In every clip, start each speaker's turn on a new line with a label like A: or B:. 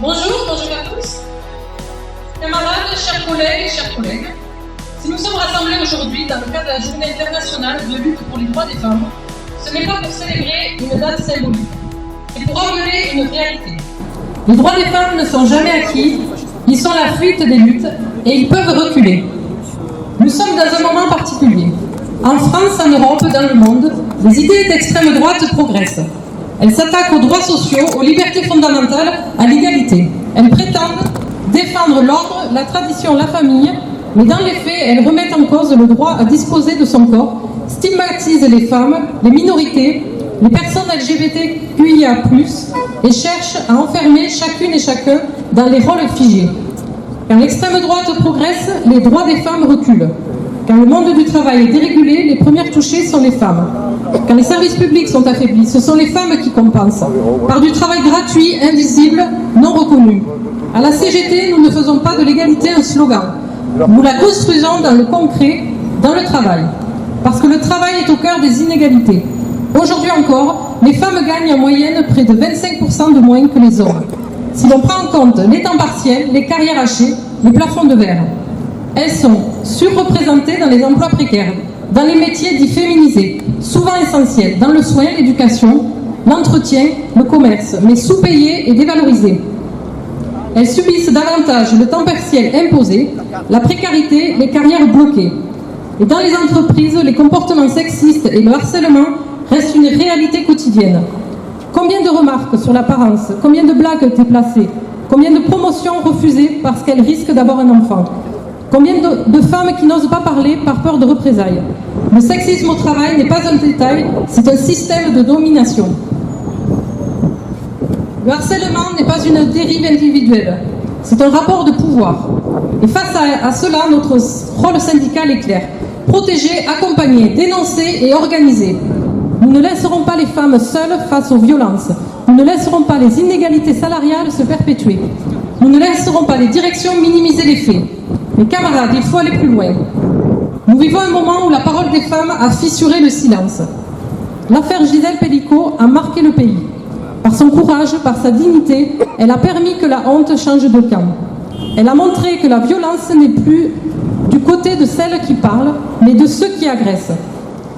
A: Bonjour à tous. Camarades, chers collègues, si nous sommes rassemblés aujourd'hui dans le cadre de la Journée internationale de lutte pour les droits des femmes, ce n'est pas pour célébrer une date symbolique, c'est pour emmener une réalité. Les droits des femmes ne sont jamais acquis, ils sont la fuite des luttes et ils peuvent reculer. Nous sommes dans un moment particulier. En France, en Europe, dans le monde, les idées d'extrême droite progressent. Elles s'attaquent aux droits sociaux, aux libertés fondamentales, à l'égalité. Elles prétendent défendre l'ordre, la tradition, la famille, mais dans les faits, elles remettent en cause le droit à disposer de son corps, stigmatisent les femmes, les minorités, les personnes LGBTQIA+, et cherchent à enfermer chacune et chacun dans les rôles figés. Quand l'extrême droite progresse, les droits des femmes reculent. Quand le monde du travail est dérégulé, les premières touchées sont les femmes. Quand les services publics sont affaiblis, ce sont les femmes qui compensent, par du travail gratuit, invisible, non reconnu. À la CGT, nous ne faisons pas de l'égalité un slogan. Nous la construisons dans le concret, dans le travail. Parce que le travail est au cœur des inégalités. Aujourd'hui encore, les femmes gagnent en moyenne près de 25% de moins que les hommes. Si l'on prend en compte les temps partiels, les carrières hachées, les plafonds de verre, elles sont surreprésentées dans les emplois précaires, dans les métiers dits féminisés, souvent essentiels, dans le soin, l'éducation, l'entretien, le commerce, mais sous-payées et dévalorisées. Elles subissent davantage le temps partiel imposé, la précarité, les carrières bloquées. Et dans les entreprises, les comportements sexistes et le harcèlement restent une réalité quotidienne. Combien de remarques sur l'apparence, combien de blagues déplacées, combien de promotions refusées parce qu'elles risquent d'avoir un enfant. Combien de femmes qui n'osent pas parler par peur de représailles. Le sexisme au travail n'est pas un détail, c'est un système de domination. Le harcèlement n'est pas une dérive individuelle, c'est un rapport de pouvoir. Et face à cela, notre rôle syndical est clair. Protéger, accompagner, dénoncer et organiser. Nous ne laisserons pas les femmes seules face aux violences. Nous ne laisserons pas les inégalités salariales se perpétuer. Nous ne laisserons pas les directions minimiser les faits. Mes camarades, il faut aller plus loin. Nous vivons un moment où la parole des femmes a fissuré le silence. L'affaire Gisèle Pelicot a marqué le pays. Par son courage, par sa dignité, elle a permis que la honte change de camp. Elle a montré que la violence n'est plus du côté de celles qui parlent, mais de ceux qui agressent.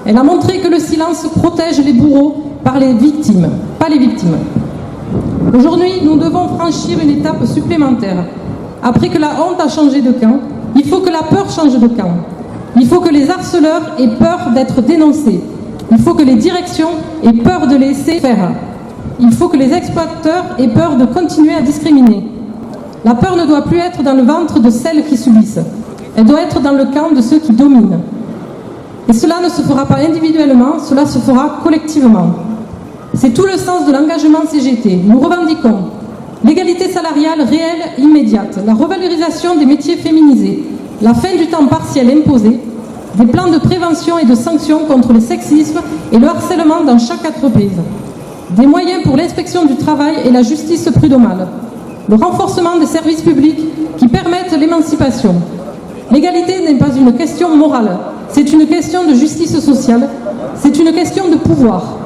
A: Elle a montré que le silence protège les bourreaux par les victimes, pas les victimes. Aujourd'hui, nous devons franchir une étape supplémentaire. Après que la honte a changé de camp, il faut que la peur change de camp. Il faut que les harceleurs aient peur d'être dénoncés. Il faut que les directions aient peur de laisser faire. Il faut que les exploiteurs aient peur de continuer à discriminer. La peur ne doit plus être dans le ventre de celles qui subissent. Elle doit être dans le camp de ceux qui dominent. Et cela ne se fera pas individuellement, cela se fera collectivement. C'est tout le sens de l'engagement CGT. Nous revendiquons l'égalité salariale réelle et immédiate, la revalorisation des métiers féminisés, la fin du temps partiel imposé, des plans de prévention et de sanctions contre le sexisme et le harcèlement dans chaque entreprise, des moyens pour l'inspection du travail et la justice prud'homale, le renforcement des services publics qui permettent l'émancipation. L'égalité n'est pas une question morale, c'est une question de justice sociale, c'est une question de pouvoir.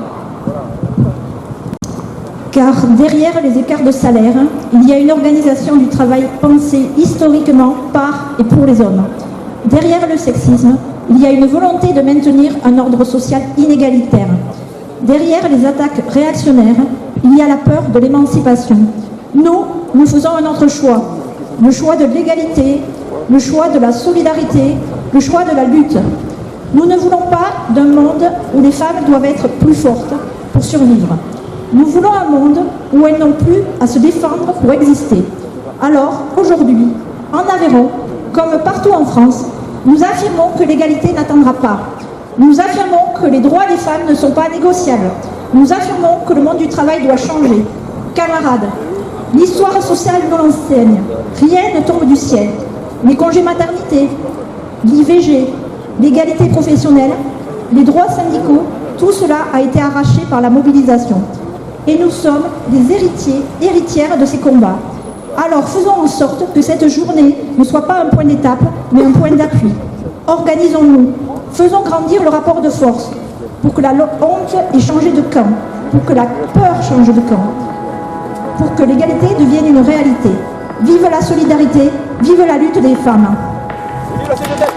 B: Car derrière les écarts de salaire, il y a une organisation du travail pensée historiquement par et pour les hommes. Derrière le sexisme, il y a une volonté de maintenir un ordre social inégalitaire. Derrière les attaques réactionnaires, il y a la peur de l'émancipation. Nous faisons un autre choix. Le choix de l'égalité, le choix de la solidarité, le choix de la lutte. Nous ne voulons pas d'un monde où les femmes doivent être plus fortes pour survivre. Nous voulons un monde où elles n'ont plus à se défendre pour exister. Alors, aujourd'hui, en Aveyron, comme partout en France, nous affirmons que l'égalité n'attendra pas. Nous affirmons que les droits des femmes ne sont pas négociables. Nous affirmons que le monde du travail doit changer. Camarades, l'histoire sociale nous l'enseigne. Rien ne tombe du ciel. Les congés maternité, l'IVG, l'égalité professionnelle, les droits syndicaux, tout cela a été arraché par la mobilisation. Et nous sommes des héritières de ces combats. Alors faisons en sorte que cette journée ne soit pas un point d'étape, mais un point d'appui. Organisons-nous, faisons grandir le rapport de force pour que la honte ait changé de camp, pour que la peur change de camp, pour que l'égalité devienne une réalité. solidarité. Vive la solidarité, vive la lutte des femmes.
C: Vive la solidarité.